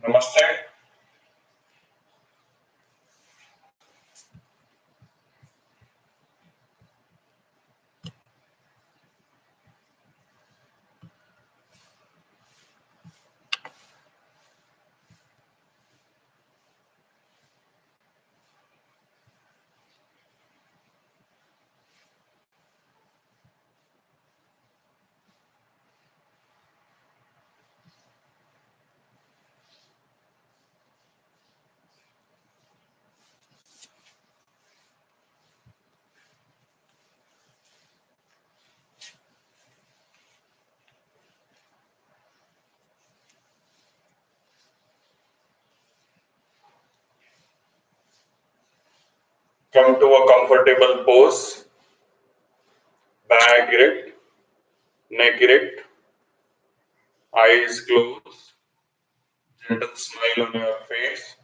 Namaste. Come to a comfortable pose, back erect, neck erect, eyes closed, gentle smile on your face.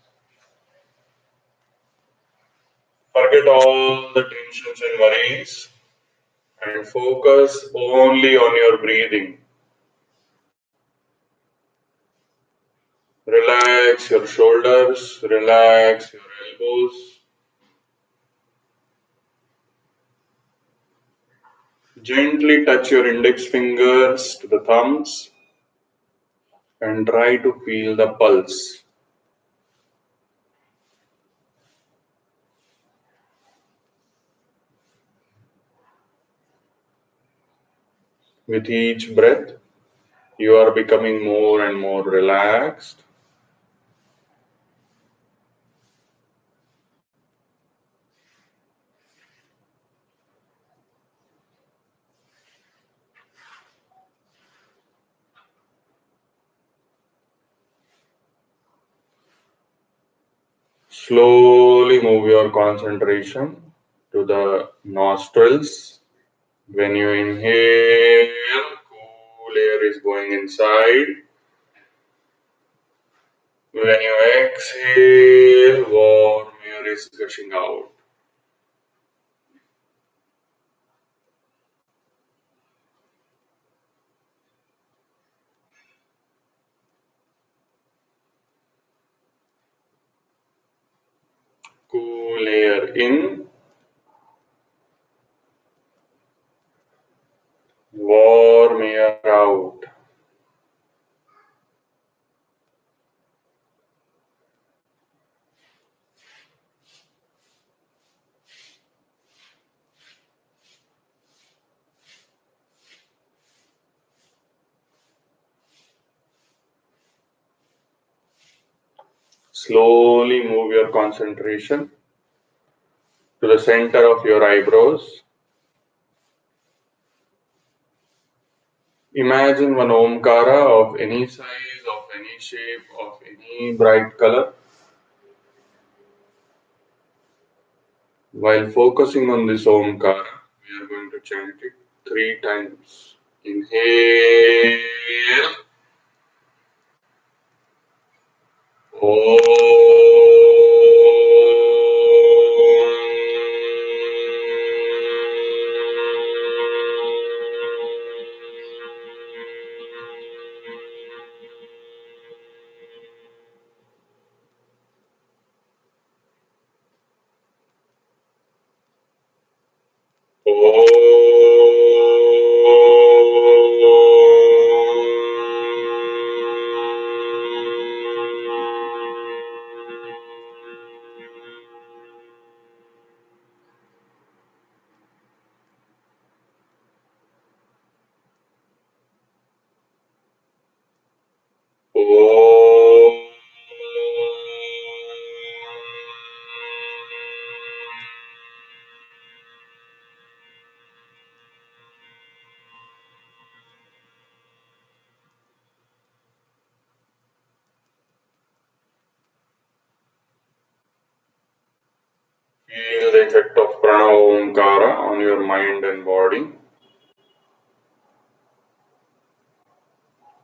Forget all the tensions and worries and focus only on your breathing. Relax your shoulders, relax your elbows. Gently touch your index fingers to the thumbs and try to feel the pulse. With each breath, you are becoming more and more relaxed. Slowly move your concentration to the nostrils. When you inhale, cool air is going inside. When you exhale, warm air is gushing out. Cool air in, warm air out. Slowly move your concentration to the center of your eyebrows. Imagine one Omkara of any size, of any shape, of any bright color. While focusing on this Omkara, we are going to chant it 3 times. Inhale. Feel the effect of Prana Omkara on your mind and body.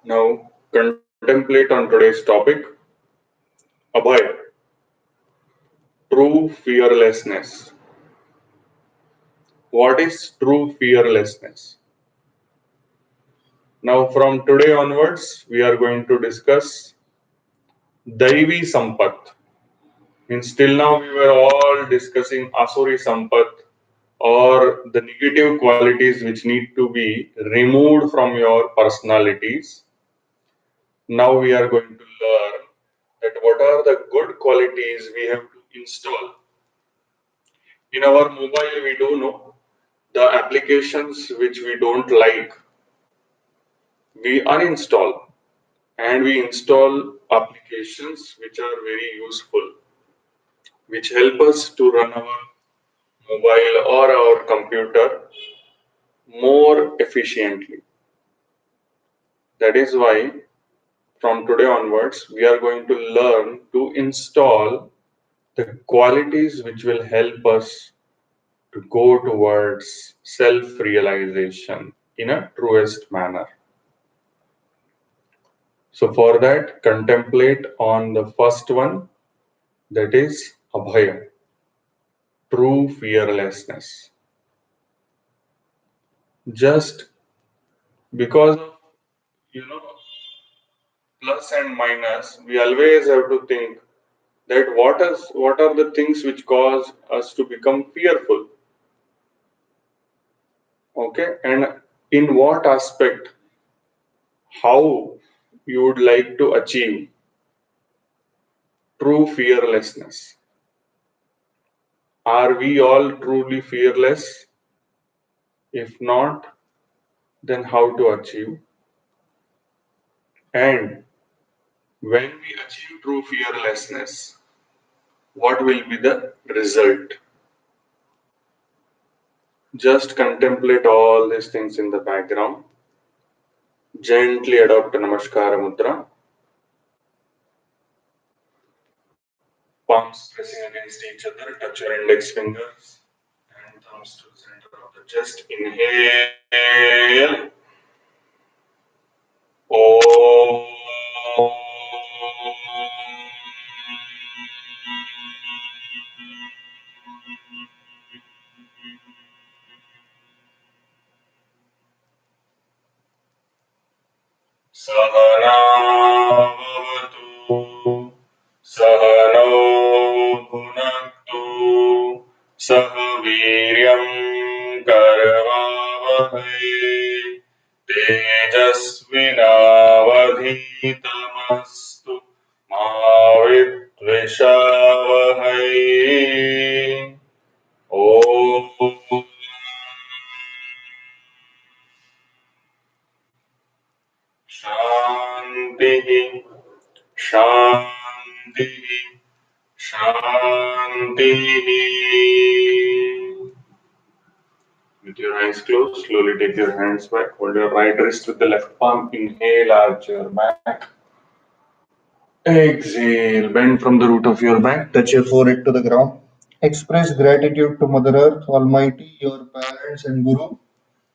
Now contemplate on today's topic, Abhaya, true fearlessness. What is true fearlessness? Now from today onwards, we are going to discuss Daivi Sampat. Means till now we were all discussing Asuri Sampat or the negative qualities which need to be removed from your personalities. Now we are going to learn that what are the good qualities we have to install. In our mobile, we do know the applications which we don't like, we uninstall and we install applications which are very useful, which help us to run our mobile or our computer more efficiently. That is why from today onwards, we are going to learn to install the qualities which will help us to go towards self realization in a truest manner. So, for that, contemplate on the first one, that is Abhaya, true fearlessness. Just because of plus and minus, we always have to think that what are the things which cause us to become fearful, okay, and in what aspect, how you would like to achieve true fearlessness. Are we all truly fearless? If not, then how to achieve? And when we achieve true fearlessness, what will be the result? Just contemplate all these things in the background. Gently adopt a Namaskara Mudra. Palms pressing against each other. Touch your index fingers and thumbs to the center of the chest. Inhale. Om. Sahanavavatu. Sahano bhunaktu. Sahaviryam karvavahai. तेजस्विनावधीतमस्तु मा विद्विषावहै ॐ शान्तिः शान्तिः शान्तिः. With your eyes closed, slowly take your hands back. Hold your right wrist with the left palm. Inhale, arch your back. Exhale, bend from the root of your back. Touch your forehead to the ground. Express gratitude to Mother Earth, Almighty, your parents and Guru.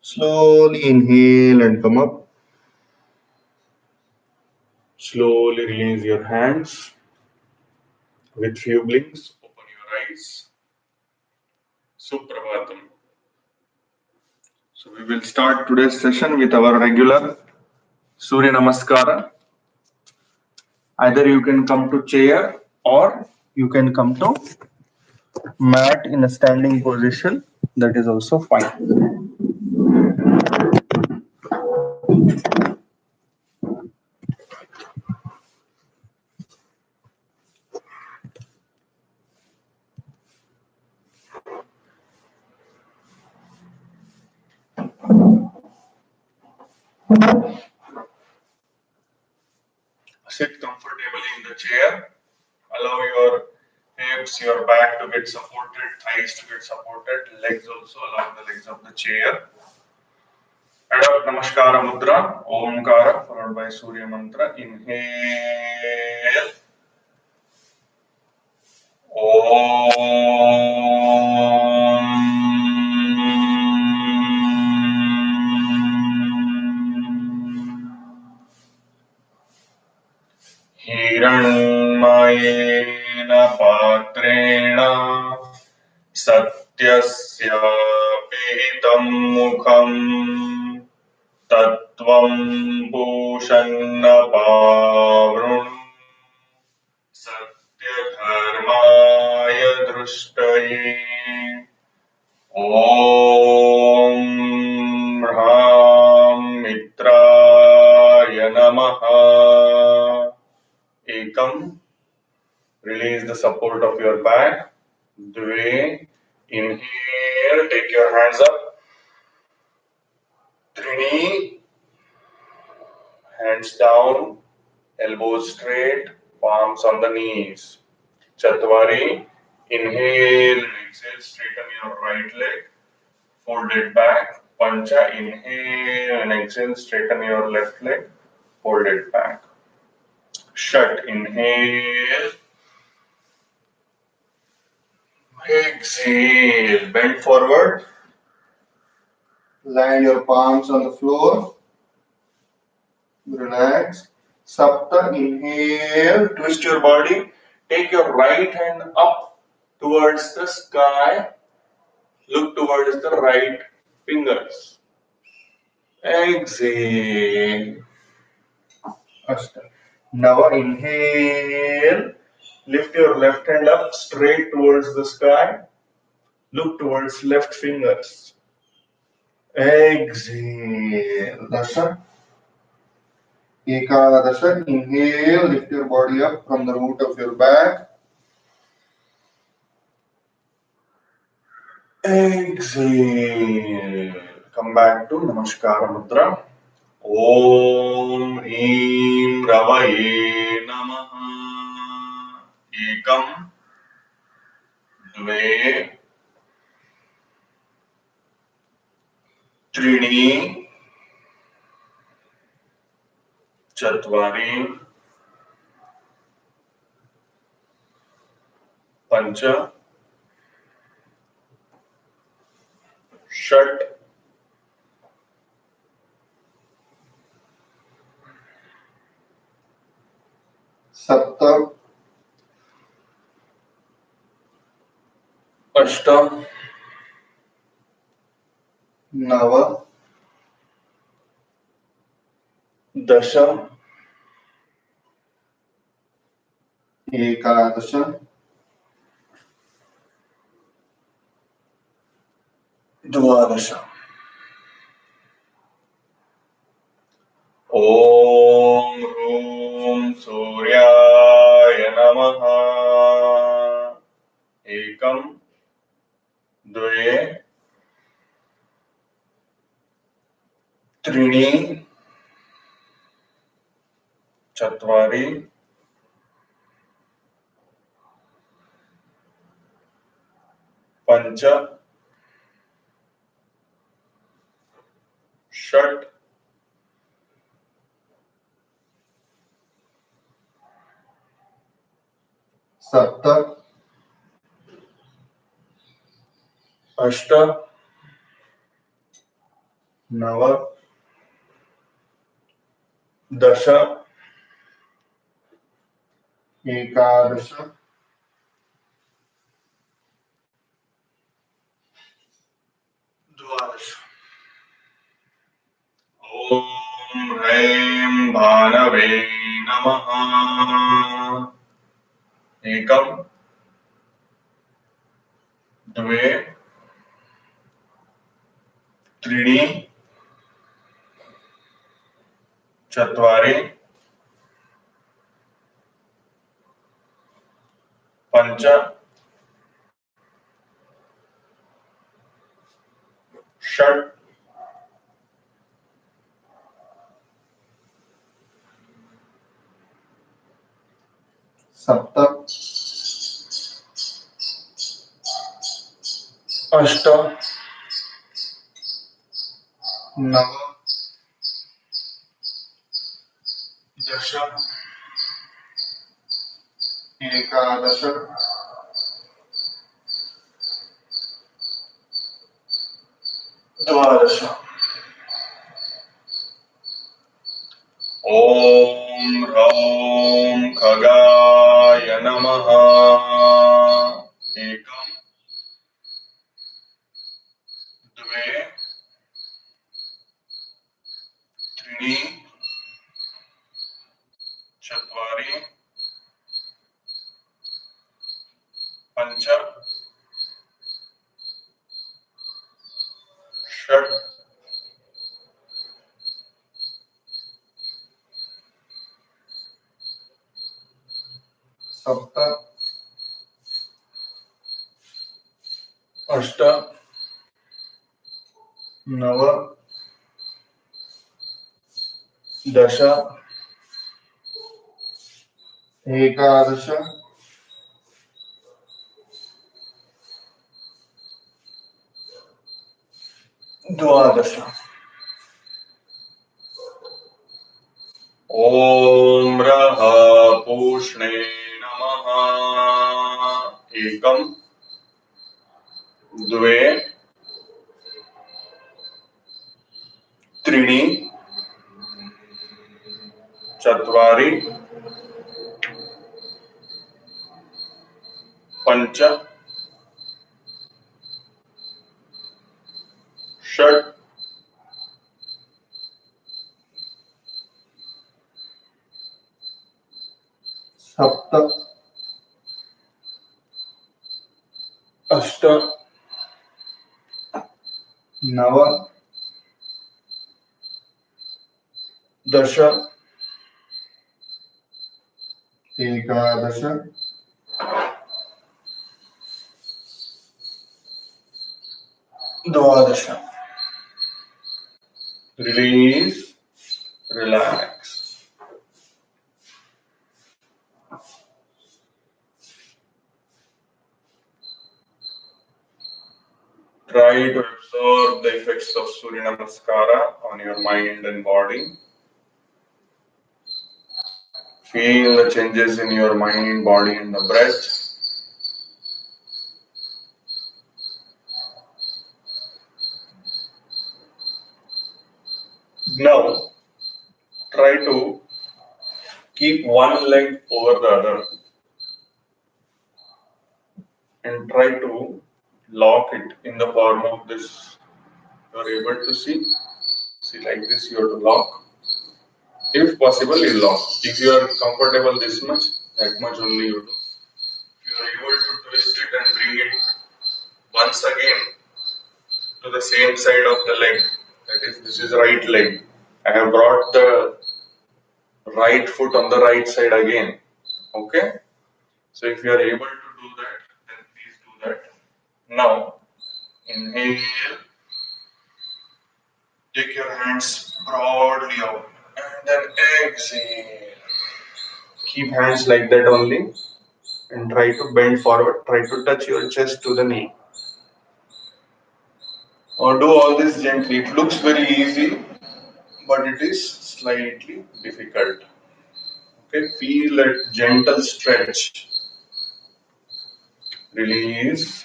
Slowly inhale and come up. Slowly release your hands. With few blinks, open your eyes. Suprabhatam. So we will start today's session with our regular Surya Namaskara. Either you can come to chair or you can come to mat in a standing position. That is also fine. Sit comfortably in the chair. Allow your hips, your back to get supported, thighs to get supported, legs also allow the legs of the chair. Adopt Namaskara Mudra, Omkara, followed by Surya Mantra. Inhale. हिरण्मयेन पात्रेण सत्यस्य पिहितं मुखम् तत्त्वं पूषन्न पावृणु अष्टये ॐ ह्रां मित्राय नमः एकम release the support of your back द्वे inhale take your hands up त्रीणि hands down elbows straight palms on the knees चत्वारि inhale and exhale straighten your right leg fold it back pancha inhale and exhale straighten your left leg fold it back षट inhale exhale bend forward land your palms on the floor relax sapta inhale twist your body take your right hand up towards the sky look towards the right fingers exhale Ashta. Now inhale lift your left hand up straight towards the sky look towards left fingers exhale dasha ekadasha inhale lift your body up from the root of your back exhale come back to namaskara mudra ॐ ह्रीं रवये नमः एकम द्वे त्रीणि चत्वारि पञ्च षट् सप्त अष्ट नव दश एकादश द्वादश ॐ ह्रूं सूर्याय नमः एकम द्वे त्रीणि चत्वारि पञ्च षट् सप्त अष्ट नव दश एकादश द्वादश ॐ ह्रीं भानवे नमः एकम द्वे त्रीणि चत्वारि पञ्च षट् सप्त अष्ट नव दश एकादश द्वादश ॐ ह्रौं खगाय नमः एकम द्वे त्रीणि चत्वारि पञ्च सप्त अष्ट नव दश एकादश द्वादश ॐ रः पूष्णे नमः एकं द्वे त्रीणि चत्वारि पञ्च षट् सप्त अष्ट नव दश एकादश द्वादश release, relax. Try to absorb the effects of Surya Namaskara on your mind and body. Feel the changes in your mind, body, and the breath. Now, try to keep one leg over the other and try to lock it in the form of this. You are able to see like this. You have to lock. If possible, you lock. If you are comfortable this much, that much only you do. If you are able to twist it and bring it once again to the same side of the leg, that is, this is right leg. I have brought the right foot on the right side again. Okay? So if you are able to do that, then please do that. Now, inhale, take your hands broadly out, and then exhale. Keep hands like that only, and try to bend forward. Try to touch your chest to the knee. Or do all this gently. It looks very easy, but it is slightly difficult. Okay, feel that gentle stretch. Release.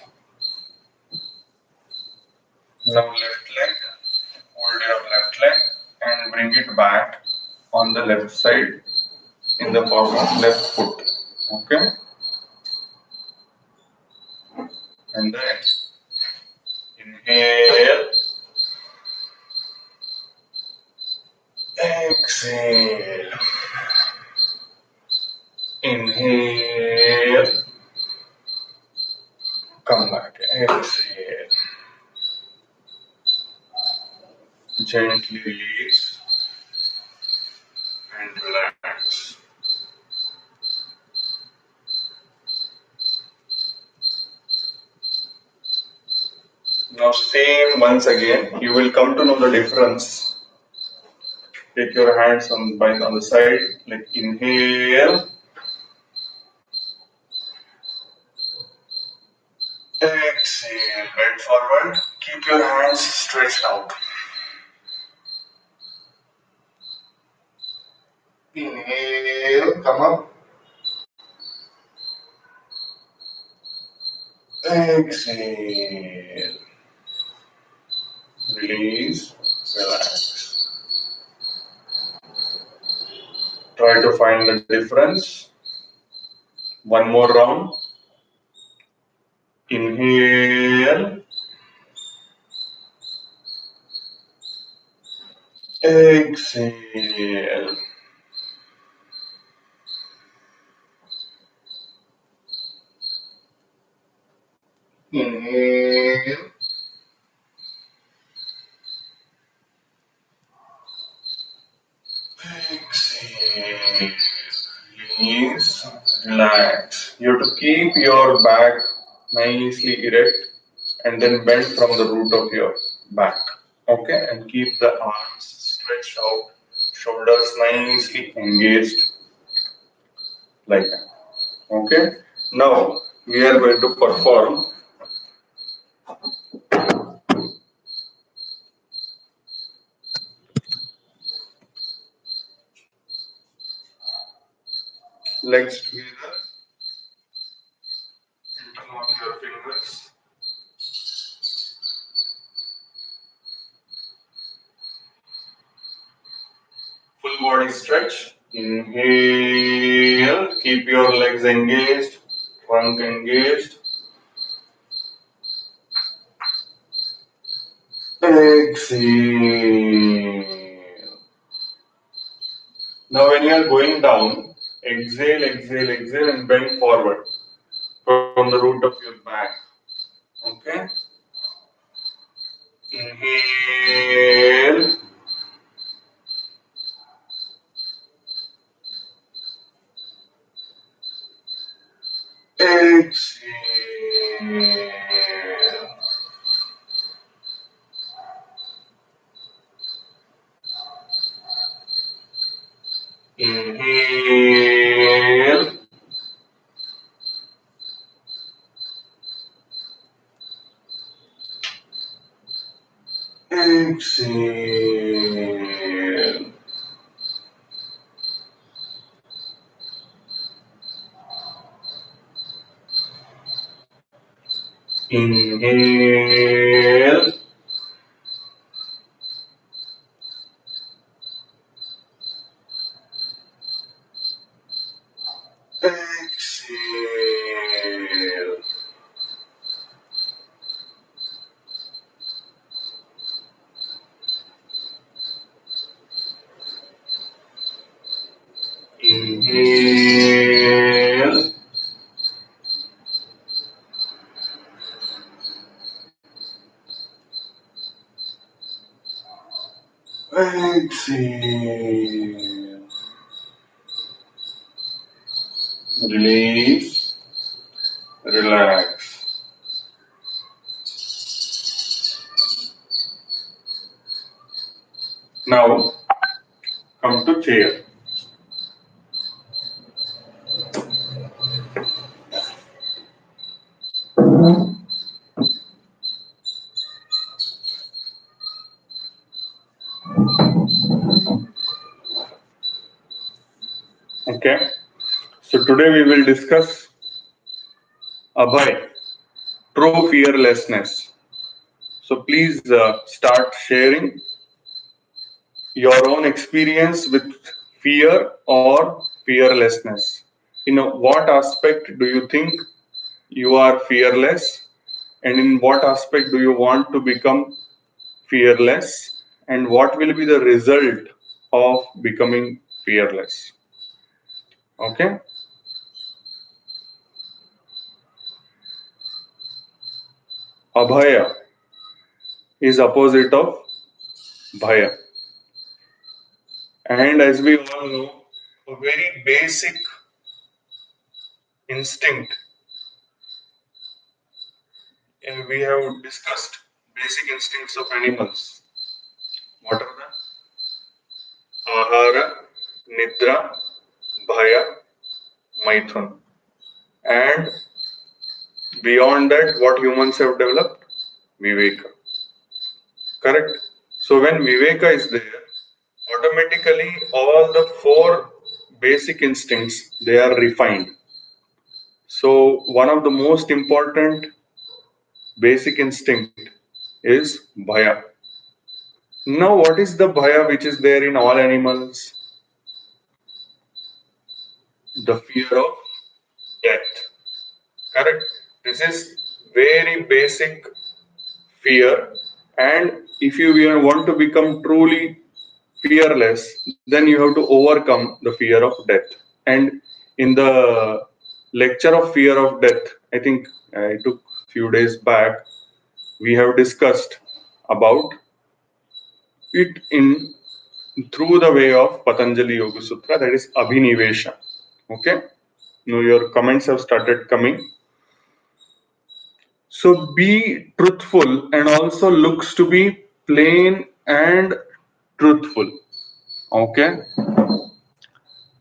Now left leg. Hold your left leg and bring it back on the left side in the form of left foot. Okay, and then inhale, exhale, inhale, come back, exhale, gently release and relax. Now same once again, you will come to know the difference. Take your hands on the side, like inhale, exhale, bend forward, keep your hands stretched out. Inhale, come up. Exhale. Release, relax. Try to find the difference. One more round. Inhale. Exhale. Inhale. Exhale. Release. Relax. You have to keep your back nicely erect and then bend from the root of your back. Okay, and keep the arms stretched out, shoulders nicely engaged like that. Okay, now we are going to perform legs together, interlock your fingers, full body stretch. Inhale, keep your legs engaged, trunk engaged. Exhale. Now, when you are going down, exhale, exhale, exhale, and bend forward from the root of your back. Okay? Inhale, exhale. Inhale, exhale. Inhale, exhale. Inhale, exhale. Release, relax. Now come to chair. Okay. So today we will discuss Abhay, true fearlessness. So please start sharing your own experience with fear or fearlessness. In what aspect do you think you are fearless, and in what aspect do you want to become fearless, and what will be the result of becoming fearless? Okay. Abhaya is opposite of bhaya, and as we all know, a very basic instinct, and we have discussed basic instincts of animals. What are the ahara, nidra, bhaya, maithun, and beyond that, what humans have developed? Viveka. Correct. So when viveka is there, automatically all the four basic instincts, they are refined. So one of the most important basic instinct is bhaya. Now, what is the bhaya which is there in all animals? The fear of death. Correct. This is very basic fear, and if you want to become truly fearless, then you have to overcome the fear of death. And in the lecture of fear of death, I think I took few days back, we have discussed about it in through the way of Patanjali Yoga Sutra, that is Abhinivesha. Okay. No, your comments have started coming. So be truthful and also looks to be plain and truthful. Okay.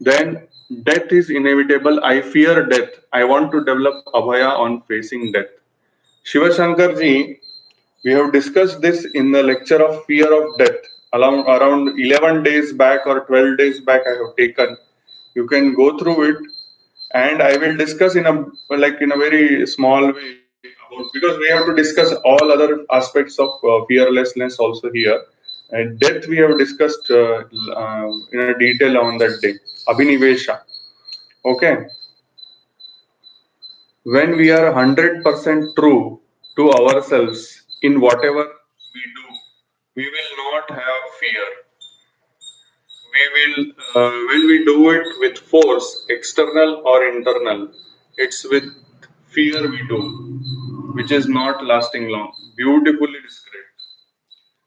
Then death is inevitable. I fear death. I want to develop Abhaya on facing death. Shiva Shankar ji, we have discussed this in the lecture of fear of death. Along around 11 days back or 12 days back, I have taken. You can go through it, and I will discuss in a in a very small way about, because we have to discuss all other aspects of fearlessness also here. And death we have discussed in a detail on that day. Abhinivesha. Okay, when we are 100% true to ourselves in whatever we do, we will not have fear. We will, when we do it with force, external or internal, it's with fear we do, which is not lasting long. Beautifully described.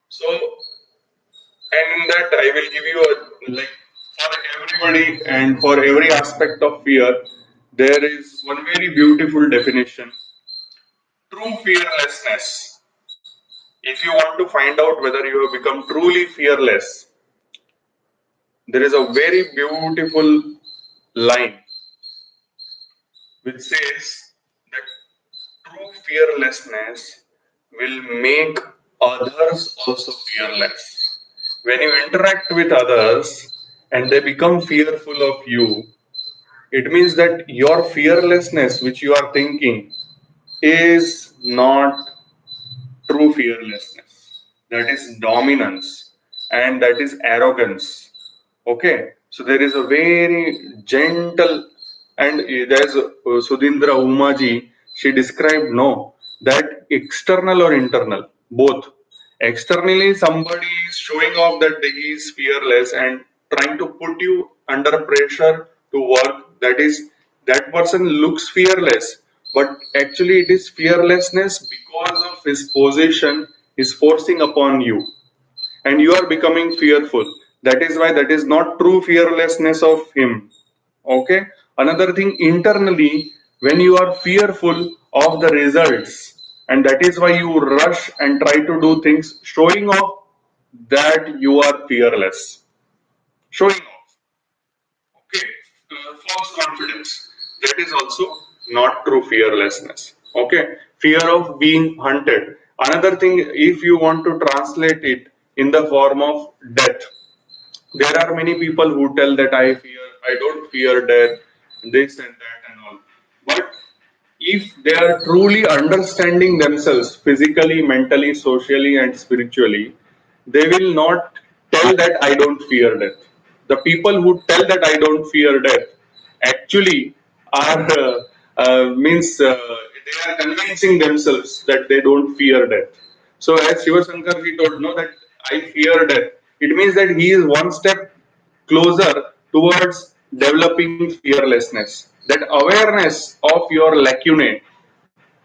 So, and in that I will give you a, like, for everybody and for every aspect of fear, there is one very beautiful definition. True fearlessness. If you want to find out whether you have become truly fearless, there is a very beautiful line which says that true fearlessness will make others also fearless. When you interact with others and they become fearful of you, it means that your fearlessness, which you are thinking, is not true fearlessness. That is dominance and that is arrogance. Okay, so there is a very gentle, and there's Sudhindra Umaji. She described no, that external or internal, both. Externally, somebody is showing off that he is fearless and trying to put you under pressure to work. That is, that person looks fearless, but actually, it is fearlessness because of his position is forcing upon you, and you are becoming fearful. That is why that is not true fearlessness of him. Okay. Another thing, internally, when you are fearful of the results, and that is why you rush and try to do things showing off that you are fearless. Showing off. Okay. False confidence. That is also not true fearlessness. Okay. Fear of being hunted. Another thing, if you want to translate it in the form of death, there are many people who tell that I don't fear death, this and that and all. But if they are truly understanding themselves physically, mentally, socially, and spiritually, they will not tell that I don't fear death. The people who tell that I don't fear death actually are means they are convincing themselves that they don't fear death. So as Shiva Shankar ji told, no, that I fear death. It means that he is one step closer towards developing fearlessness. That awareness of your lacunae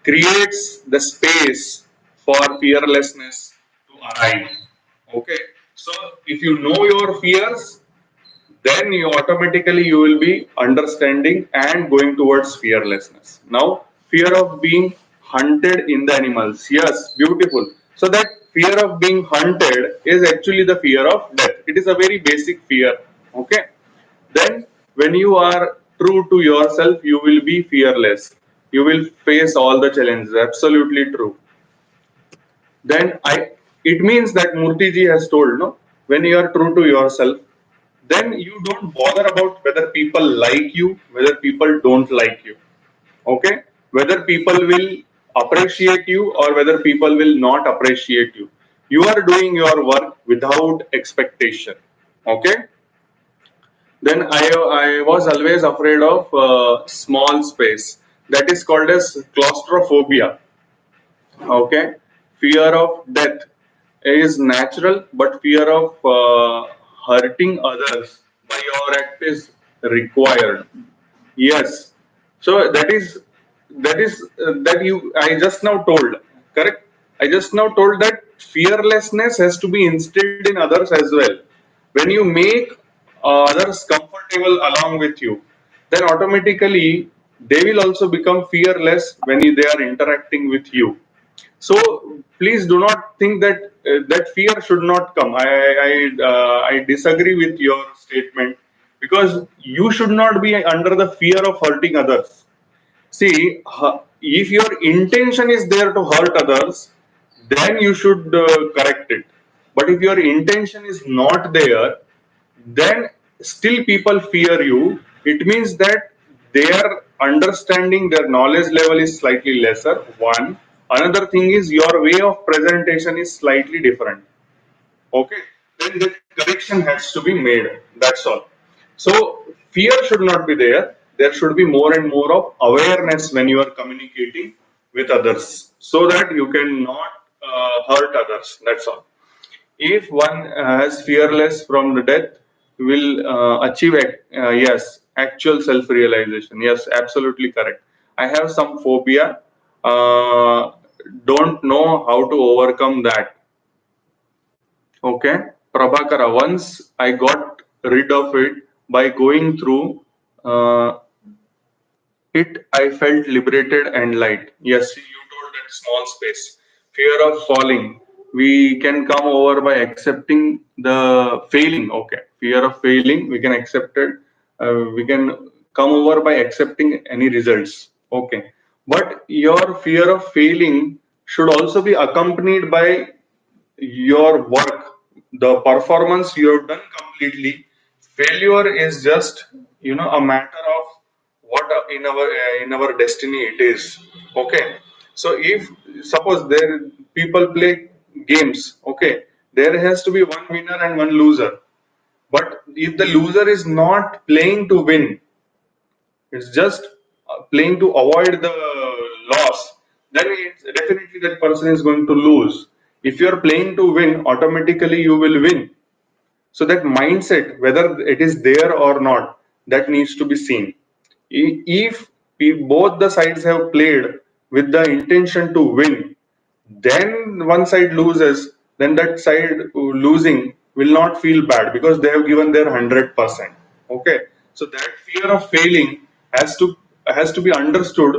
creates the space for fearlessness to arrive. Okay, so if you know your fears, then you automatically you will be understanding and going towards fearlessness. Now, fear of being hunted in the animals. Yes, beautiful. So that fear of being hunted is actually the fear of death. It is a very basic fear. Okay. Then when you are true to yourself, you will be fearless. You will face all the challenges. Absolutely true. Then I, it means that Murthy ji has told, no, when you are true to yourself, then you don't bother about whether people like you, whether people don't like you. Okay, whether people will appreciate you or whether people will not appreciate you. You are doing your work without expectation. Okay. Then I was always afraid of small space, that is called as claustrophobia. Okay, fear of death is natural, but fear of hurting others by your act is required. Yes, so that you I just now told, correct? I just now told that fearlessness has to be instilled in others as well. When you make others comfortable along with you, then automatically they will also become fearless when they are interacting with you. So please do not think that that fear should not come. I disagree with your statement, because you should not be under the fear of hurting others. See, if your intention is there to hurt others, then you should correct it. But if your intention is not there, then still people fear you. It means that their understanding, their knowledge level is slightly lesser. One. Another thing is your way of presentation is slightly different. Okay, then that correction has to be made. That's all. So fear should not be there. There should be more and more of awareness when you are communicating with others, so that you cannot hurt others. That's all. If one has fearless from the death, will achieve yes, actual self realization. Yes, absolutely correct. I have some phobia, uh, don't know how to overcome that. Okay, Prabhakara, once I got rid of it by going through uh, it, I felt liberated and light. Yes, you told that small space. Fear of falling. We can come over by accepting the failing. Okay, fear of failing, we can accept it. We can come over by accepting any results. Okay, but your fear of failing should also be accompanied by your work, the performance you have done completely. Failure is just, a matter of what in our destiny it is. Okay, so if suppose there people play games, okay, there has to be one winner and one loser. But if the loser is not playing to win, it's just playing to avoid the loss, then it's definitely that person is going to lose. If you're playing to win, automatically you will win. So that mindset, whether it is there or not, that needs to be seen. If both the sides have played with the intention to win, then one side loses, then that side losing will not feel bad because they have given their 100%. Okay, so that fear of failing has to be understood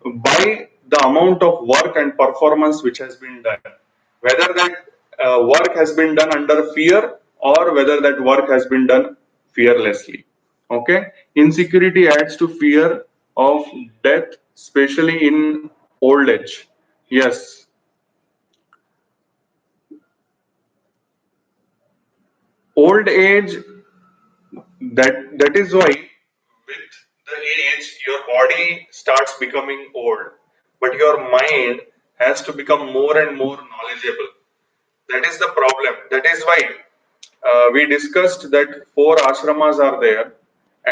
by the amount of work and performance which has been done, whether that work has been done under fear or whether that work has been done fearlessly. Okay, insecurity adds to fear of death, especially in old age. Yes, old age, that is why with the age your body starts becoming old, but your mind has to become more and more knowledgeable. That is the problem. That is why we discussed that four ashramas are there,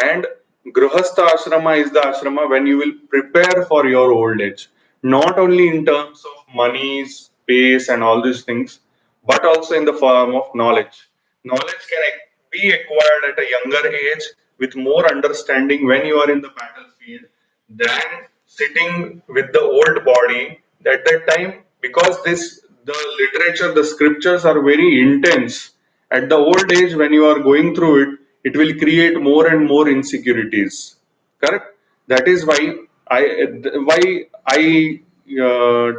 and Grihastha ashrama is the ashrama when you will prepare for your old age, not only in terms of money, space, and all these things, but also in the form of knowledge. Knowledge can be acquired at a younger age with more understanding when you are in the battlefield than sitting with the old body at that time, because the literature, the scriptures are very intense. At the old age when you are going through it, it will create more and more insecurities. Correct. That is why I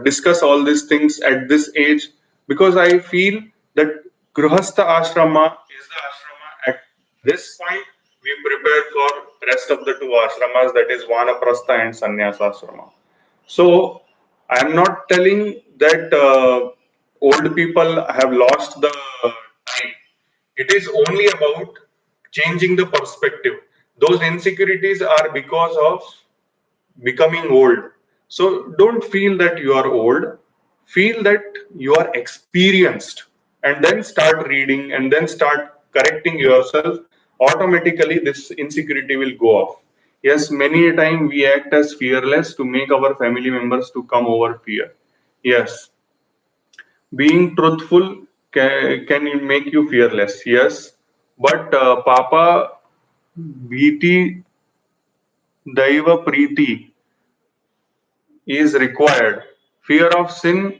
discuss all these things at this age, because I feel that Grihastha ashrama is the ashrama at this point we prepare for rest of the two ashramas, that is Vanaprastha and Sannyasa ashrama. So I am not telling that old people have lost the time. It is only about changing the perspective. Those insecurities are because of becoming old. So don't feel that you are old. Feel that you are experienced, and then start reading and then start correcting yourself. Automatically, this insecurity will go off. Yes, many a time we act as fearless to make our family members to come over fear. Yes, being truthful can make you fearless. Yes, but Papa Bhiti Daiva Preeti is required. Fear of sin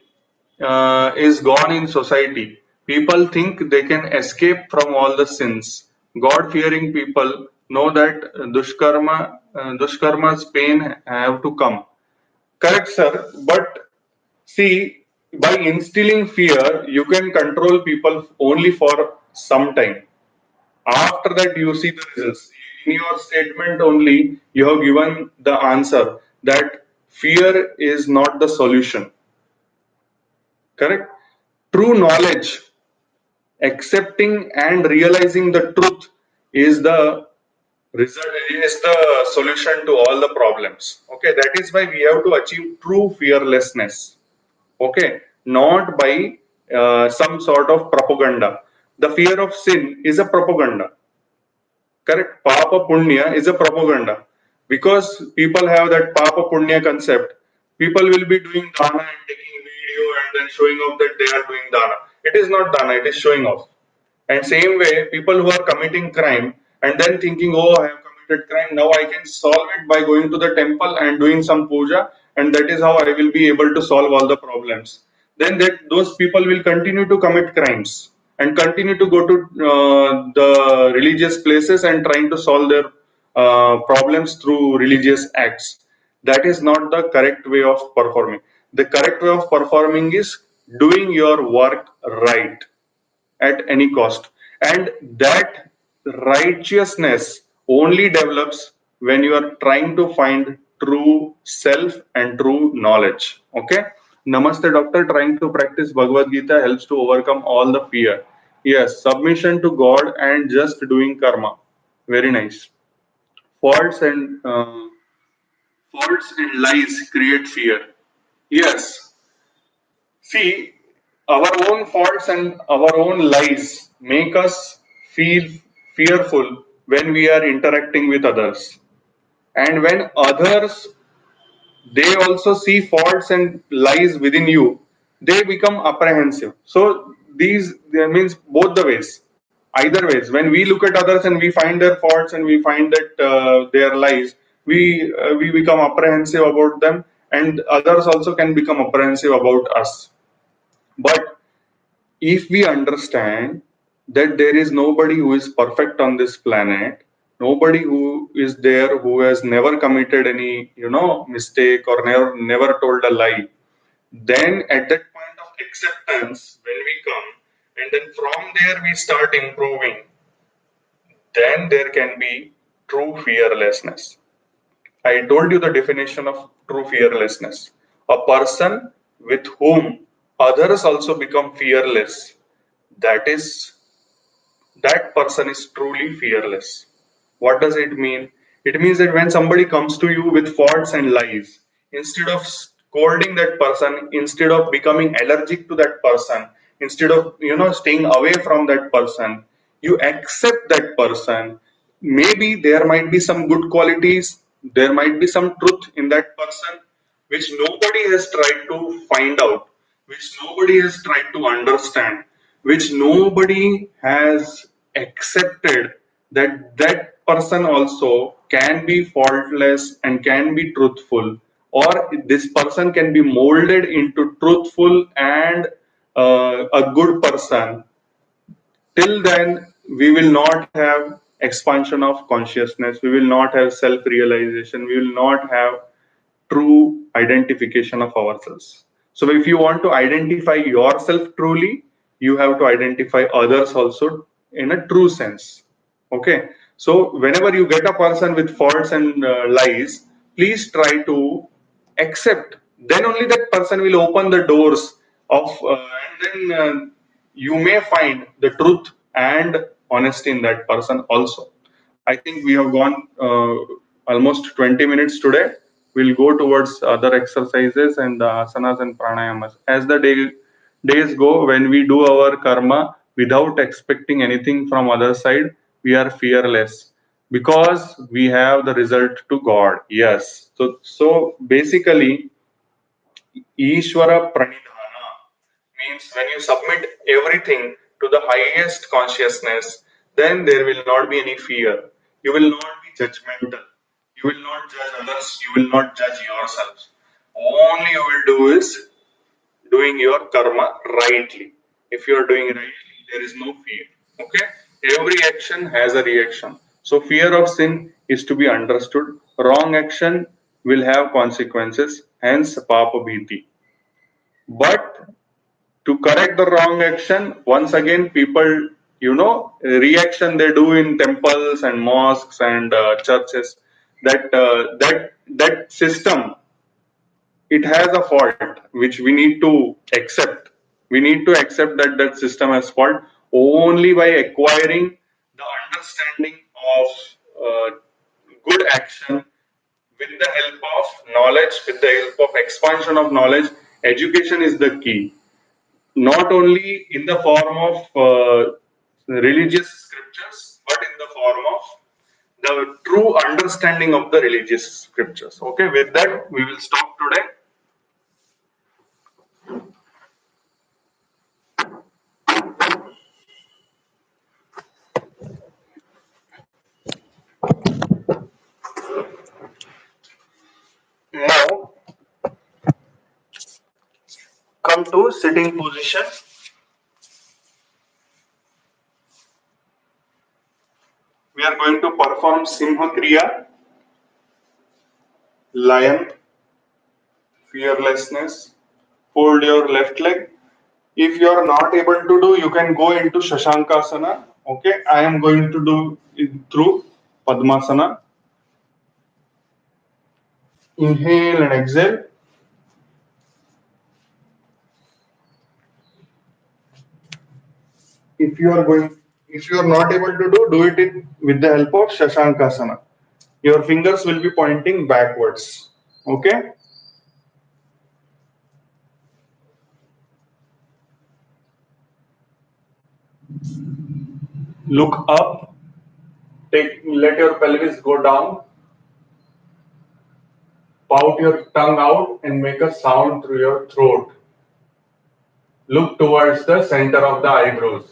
is gone in society. People think they can escape from all the sins. God fearing people know that dushkarma's pain have to come. Correct, sir. But see, by instilling fear, you can control people only for some time. After that, you see the results. In your statement only, you have given the answer that fear is not the solution. Correct? True knowledge, accepting and realizing the truth is the result, is the solution to all the problems. Okay, that is why we have to achieve true fearlessness. Okay, not by some sort of propaganda. The fear of sin is a propaganda. Correct. Papa Punya is a propaganda. Because people have that Papa Punya concept, people will be doing dana and taking video and then showing off that they are doing dana. It is not dana, it is showing off. And same way, people who are committing crime and then thinking, oh, I have committed crime, now I can solve it by going to the temple and doing some puja, and that is how I will be able to solve all the problems. Then that those people will continue to commit crimes and continue to go to the religious places and trying to solve their problems through religious acts. That is not the correct way of performing. The correct way of performing is doing your work right at any cost. And that righteousness only develops when you are trying to find true self and true knowledge. Okay. Namaste, doctor. Trying to practice Bhagavad Gita helps to overcome all the fear. Yes, submission to God and just doing karma. Very nice. Faults and faults and lies create fear. Yes, see, our own faults and our own lies make us feel fearful when we are interacting with others. And when others they also see faults and lies within you, they become apprehensive. So these there means both the ways. Either ways, when we look at others and we find their faults and we find that their lies, we become apprehensive about them, and others also can become apprehensive about us. But if we understand that there is nobody who is perfect on this planet, nobody who is there who has never committed any mistake or never told a lie, then at that point of acceptance when we come, and then from there we start improving, then there can be true fearlessness. I told you the definition of true fearlessness: a person with whom others also become fearless. That is, that person is truly fearless. What does it mean? It means that when somebody comes to you with faults and lies, instead of scolding that person, instead of becoming allergic to that person, instead of staying away from that person, you accept that person. Maybe there might be some good qualities, there might be some truth in that person, which nobody has tried to find out, which nobody has tried to understand, which nobody has accepted that that person also can be faultless and can be truthful, or this person can be molded into truthful and a good person. Till then, we will not have expansion of consciousness, we will not have self realization, we will not have true identification of ourselves. So, if you want to identify yourself truly, you have to identify others also in a true sense. Okay. So, whenever you get a person with faults and lies, please try to accept. Then only that person will open the doors of, and then you may find the truth and honesty in that person also. I think we have gone almost 20 minutes today. We'll go towards other exercises and the asanas and pranayamas. As the days go, when we do our karma without expecting anything from other side, we are fearless because we have the result to God. Yes. So basically, Ishvara Pranidhana means when you submit everything to the highest consciousness, then there will not be any fear. You will not be judgmental. You will not judge others. You will not judge yourself. Only you will do is doing your karma rightly. If you are doing rightly, there is no fear. Okay? Every action has a reaction. So fear of sin is to be understood. Wrong action will have consequences, hence papa bhiti. But to correct the wrong action, once again, people, reaction they do in temples and mosques and churches, that system, it has a fault which we need to accept. We need to accept that that system has fault only by acquiring the understanding of uh, good action with the help of knowledge, with the help of expansion of knowledge. Education is the key, not only in the form of religious scriptures, but in the form of the true understanding of the religious scriptures. Okay, with that, we will stop today. Now, come to sitting position. We are going to perform Simha Kriya, lion, fearlessness. Fold your left leg. If you are not able to do, you can go into Shashankasana. Okay, I am going to do it through Padmasana. Inhale and exhale. If you are going, if you are not able to do it with the help of Shashankasana. Your fingers will be pointing backwards. Okay, look up. Let your pelvis go down. Pout your tongue out and make a sound through your throat. Look towards the center of the eyebrows.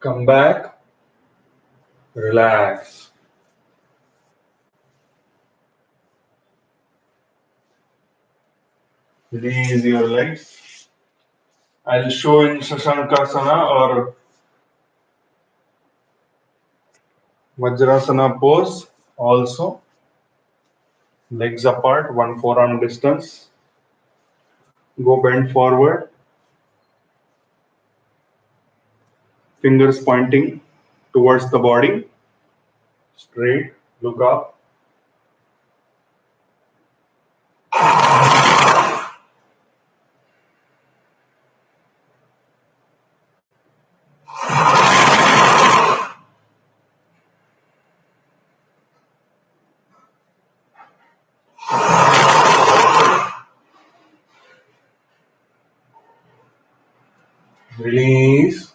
Come back, relax. Release your legs. I'll show in Shashankasana or Vajrasana pose also. Legs apart, one forearm distance. Go bend forward, fingers pointing towards the body. Straight, look up. Release,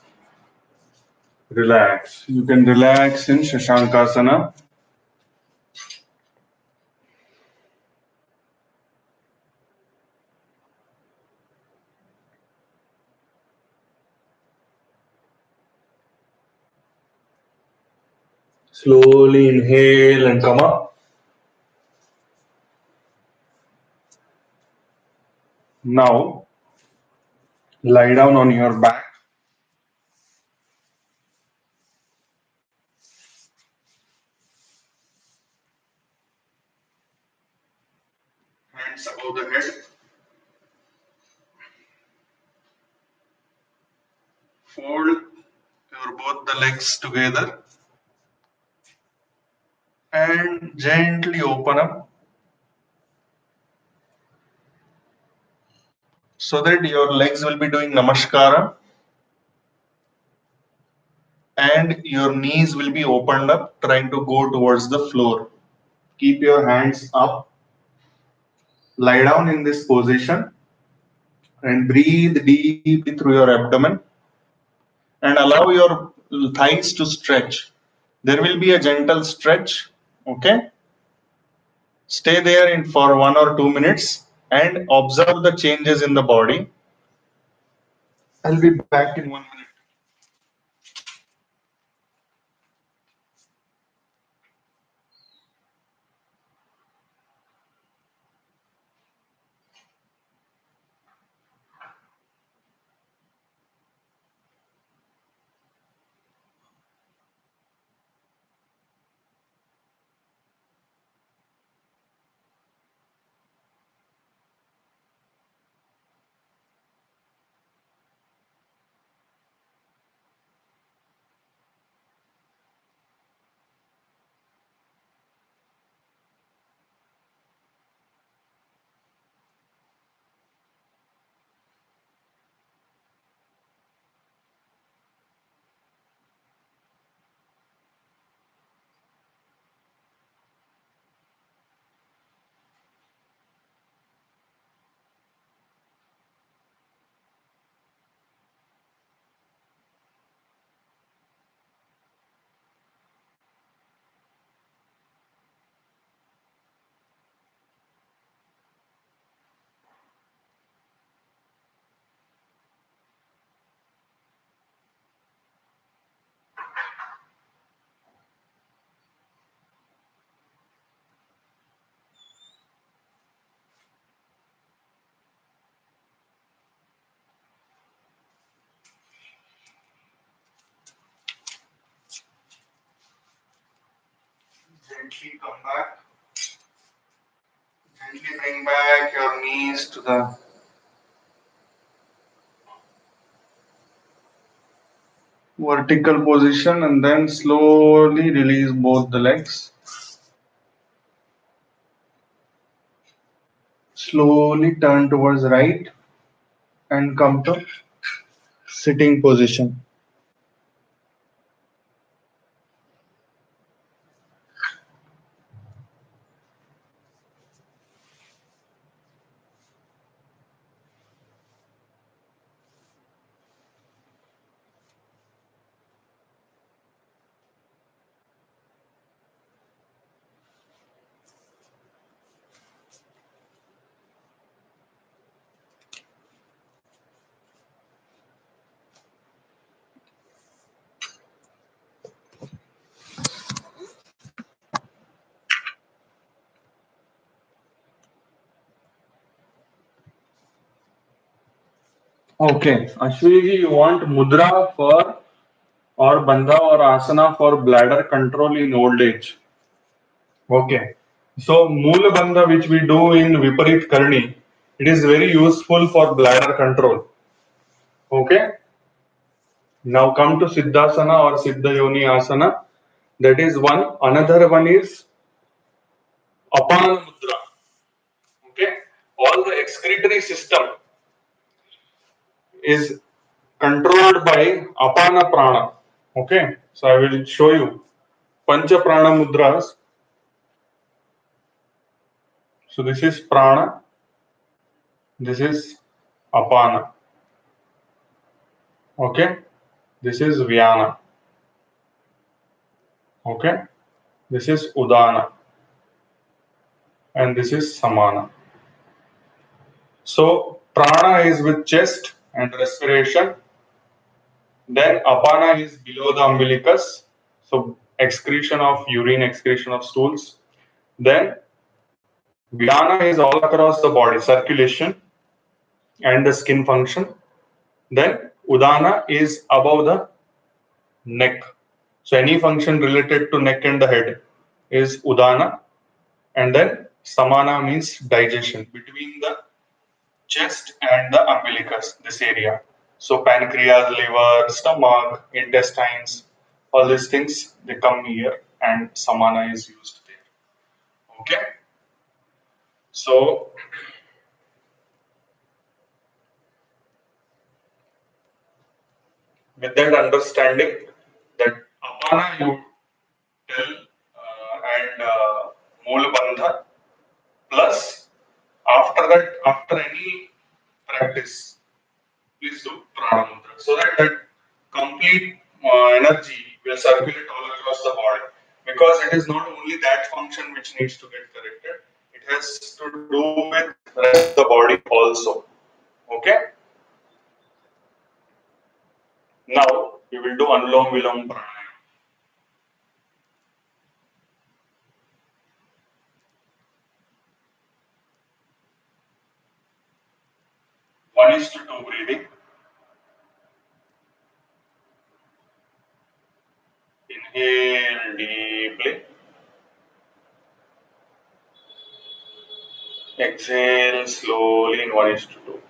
relax. You can relax in Shashankasana. Slowly inhale and come up. Now, lie down on your back, hands above the head. Fold your both the legs together and gently open up so that your legs will be doing namaskara and your knees will be opened up, trying to go towards the floor. Keep your hands up, lie down in this position, and breathe deeply through your abdomen and allow your thighs to stretch. There will be a gentle stretch. Okay, stay there for 1 or 2 minutes and observe the changes in the body. I'll be back in 1 minute. Gently come back. Gently bring back your knees to the vertical position and then slowly release both the legs. Slowly turn towards right and come to sitting position. Okay, Ashwini, you want mudra for or bandha or asana for bladder control in old age? Okay. So Mula Bandha, which we do in Viparit Karni, it is very useful for bladder control. Okay. Now come to Siddhasana or Siddha Yoni Asana. That is one. Another one is Apana Mudra. Okay. All the excretory system is controlled by Apana Prana. Okay. So I will show you Pancha Prana Mudras. So this is Prana. This is Apana. Okay. This is Vyana. Okay. This is Udana and this is Samana. So prana is with chest and respiration. Then apana is below the umbilicus. So excretion of urine, excretion of stools. Then vyana is all across the body, circulation and the skin function. Then udana is above the neck. So any function related to neck and the head is udana. And then samana means digestion between the chest and the umbilicus, this area. So pancreas, liver, stomach, intestines, all these things they come here and samana is used there. Okay. So with that understanding that apana you tell and moola bandha plus after that after any practice please do prana mudra so that that complete energy will circulate all across the body because it is not only that function which needs to get corrected, it has to do with rest of the body also. Okay. Now we will do anulom vilom pranayam. 1:2 breathing. Inhale deeply. Exhale slowly in 1:2.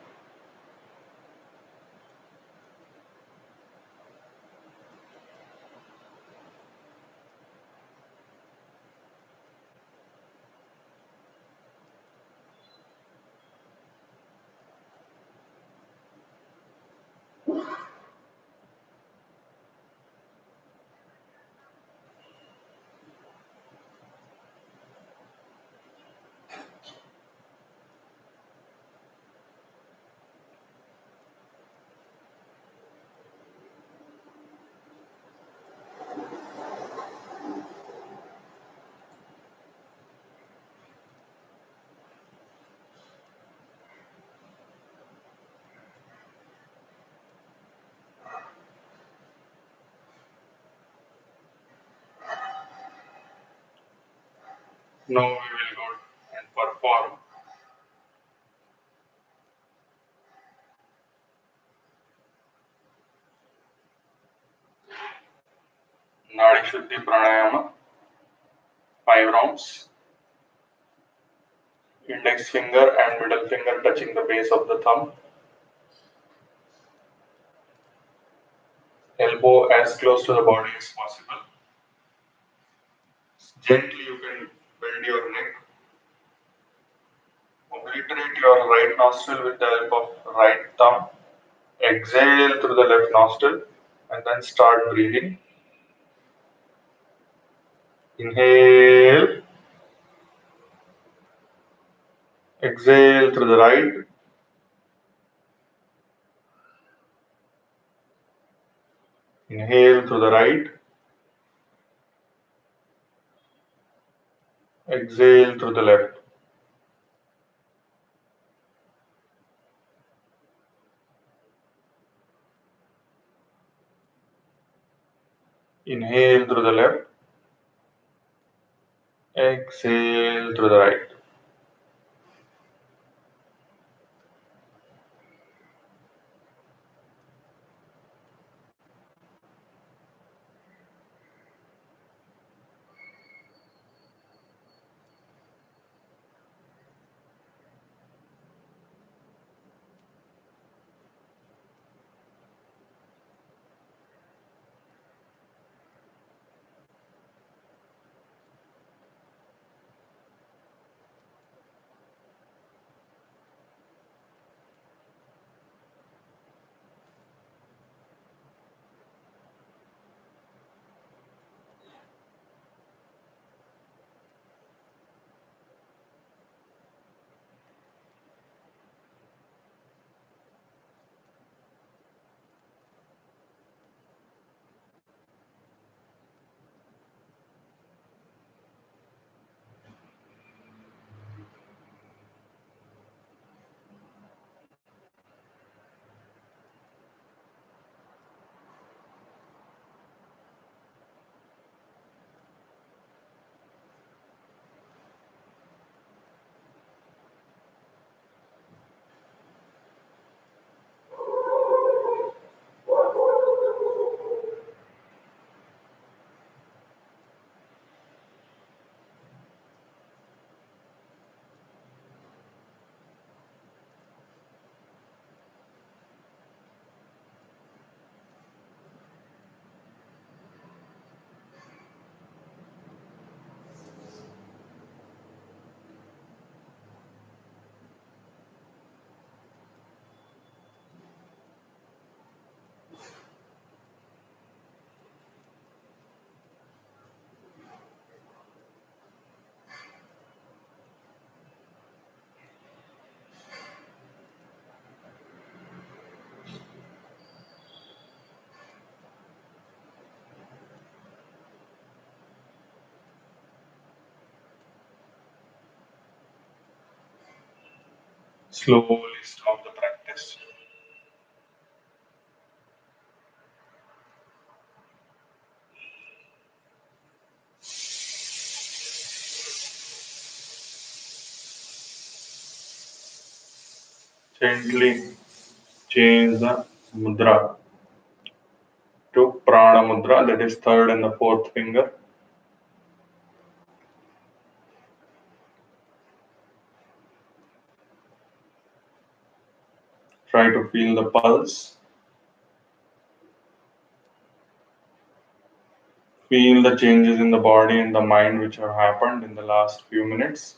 Now we will go and perform Nadi Shuddhi Pranayama. 5 rounds. Index finger and middle finger touching the base of the thumb. Elbow as close to the body as possible. Gently you can bend your neck. Obliterate your right nostril with the help of right thumb. Exhale through the left nostril and then start breathing. Inhale. Exhale through the right. Inhale through the right. Exhale through the left. Inhale through the left. Exhale through the right. Slowly stop the practice. Gently change the mudra to prana mudra, that is third and the fourth finger. Try to feel the pulse. Feel the changes in the body and the mind which have happened in the last few minutes.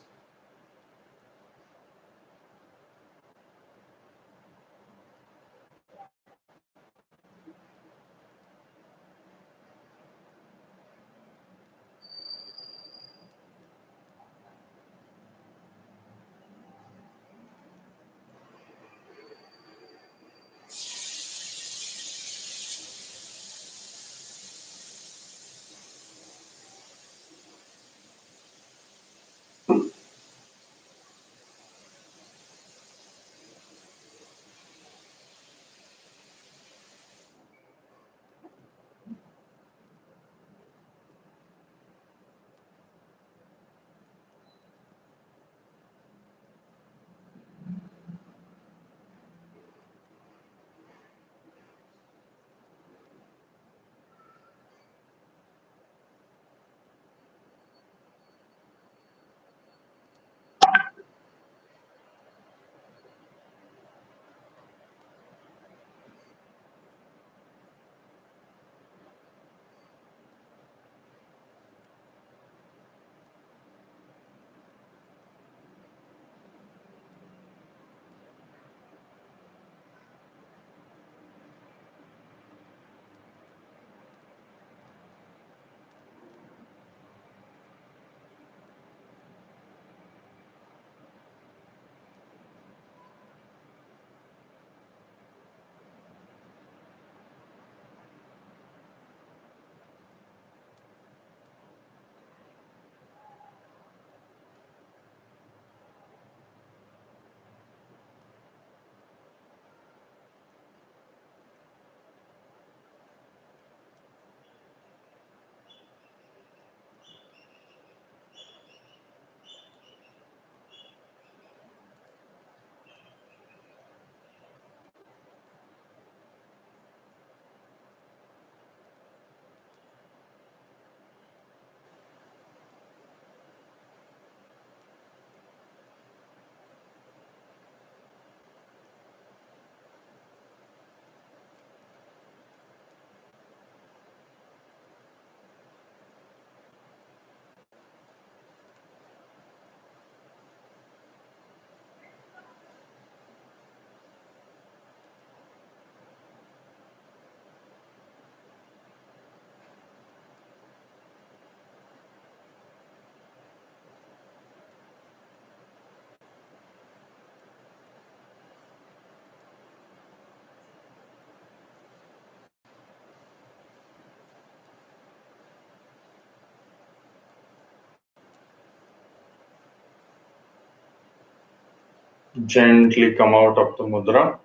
Gently come out of the mudra.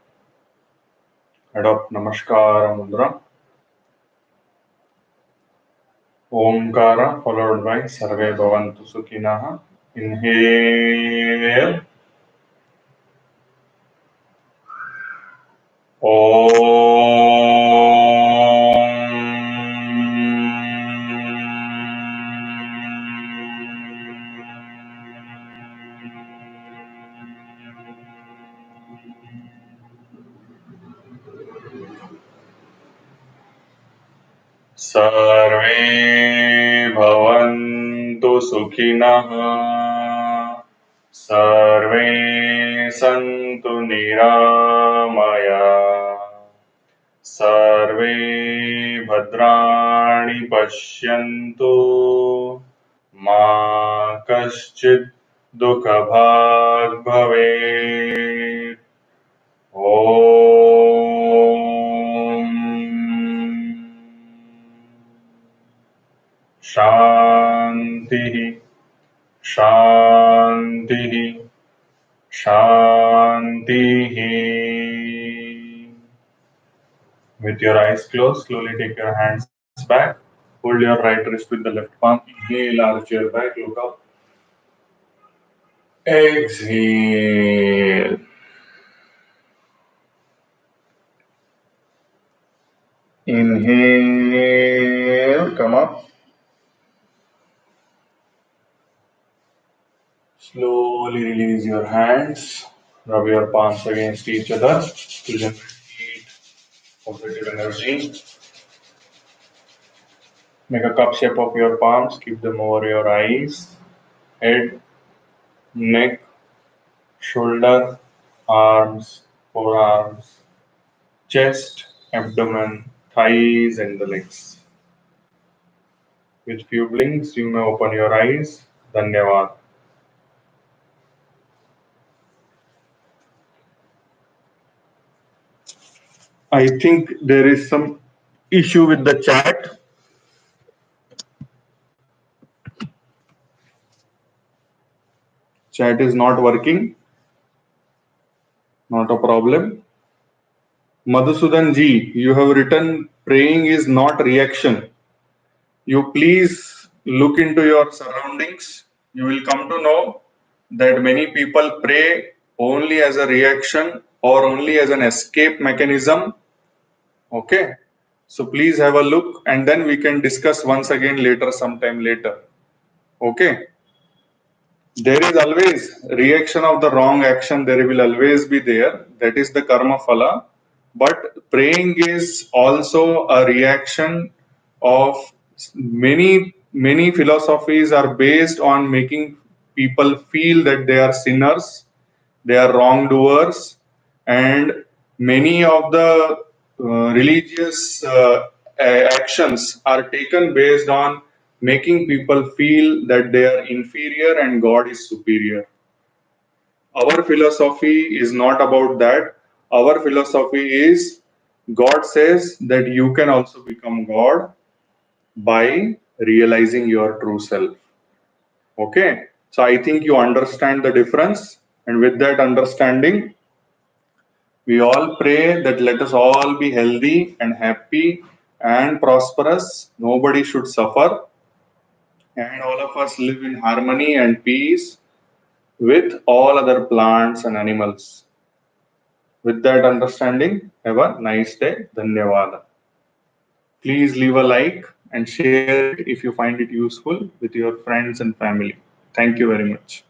Adopt Namaskara mudra. Omkara followed by Sarve Bhavantu Sukhinah. Inhale. सर्वे भवन्तु सुखिनः सर्वे सन्तु निरामया सर्वे भद्राणि पश्यन्तु मा कश्चित् दुःखभाग् भवेत् ॐ शान्तिः शान्तिः शान्तिः. With your eyes closed, slowly take your hands back. Hold your right wrist with the left palm. Inhale, arch your back, look up. Exhale. Inhale, come up. Slowly release your hands. Rub your palms against each other to generate heat, positive energy. Make a cup shape of your palms. Keep them over your eyes, head, neck, shoulder, arms, forearms, chest, abdomen, thighs, and the legs. With few blinks, you may open your eyes. Dhanyavad. I think there is some issue with the chat. Chat is not working. Not a problem. Madhusudan ji, you have written praying is not reaction. You please look into your surroundings. You will come to know that many people pray only as a reaction or only as an escape mechanism. Okay. So please have a look and then we can discuss once again later, sometime later. Okay. There is always reaction of the wrong action. There will always be there. That is the karma phala. But praying is also a reaction of many philosophies are based on making people feel that they are sinners, they are wrongdoers, and many of the religious actions are taken based on making people feel that they are inferior and God is superior. Our philosophy is not about that. Our philosophy is God says that you can also become God by realizing your true self. Okay, so I think you understand the difference, and with that understanding, we all pray that let us all be healthy and happy and prosperous. Nobody should suffer, and all of us live in harmony and peace with all other plants and animals. With that understanding, have a nice day. Dhanyawada. Please leave a like and share it if you find it useful with your friends and family. Thank you very much.